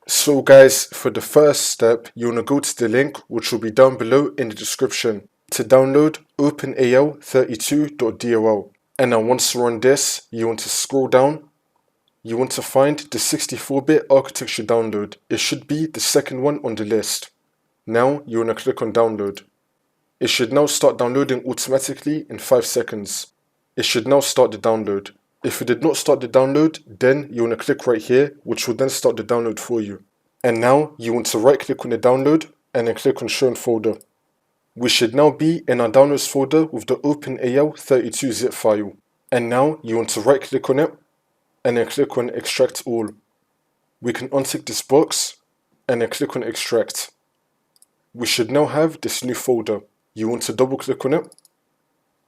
So guys, for the first step, you want to go to the link which will be down below in the description to download openal32.dll. And now once you're on this, you want to scroll down. You want to find the 64-bit architecture download. It should be the second one on the list. Now you want to click on download. It should now start downloading automatically in 5 seconds. It should now start the download. If it did not start the download, then you want to click right here, which will then start the download for you. And now you want to right click on the download and then click on show in folder. We should now be in our downloads folder with the OpenAL32 zip file. And now you want to right click on it and then click on extract all. We can untick this box and then click on extract. We should now have this new folder. You want to double click on it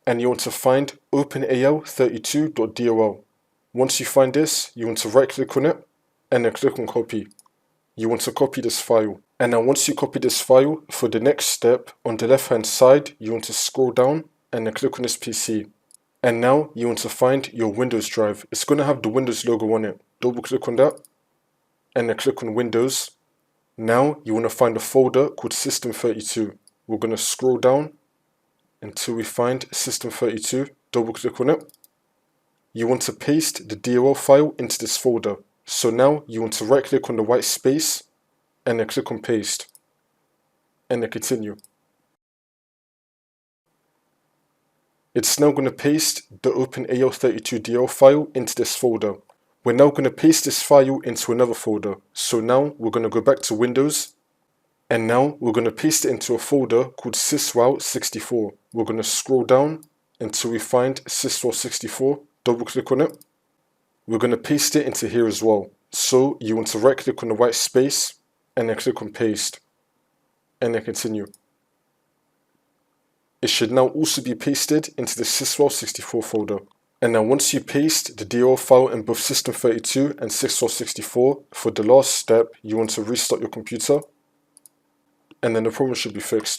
and you want to find openal32.dll. Once you find this, you want to right click on it and then click on copy. You want to copy this file. And now once you copy this file, for the next step, on the left hand side, you want to scroll down and then click on this PC. And now you want to find your Windows drive. It's going to have the Windows logo on it. Double click on that and then click on Windows. Now you want to find a folder called System32. We're going to scroll down until we find System32. Double click on it. You want to paste the DLL file into this folder. So now you want to right click on the white space and then click on paste and then continue. It's now going to paste the OpenAL32DL file into this folder. We're now going to paste this file into another folder. So now we're going to go back to Windows and now we're going to paste it into a folder called sysroute64. We're going to scroll down until we find sysroute64. Double click on it. We're going to paste it into here as well. So you want to right click on the white space and then click on paste and then continue. It should now also be pasted into the sysroute64 folder. And now once you paste the DLL file in both System32 and sysroute64, for the last step you want to restart your computer and then the problem should be fixed.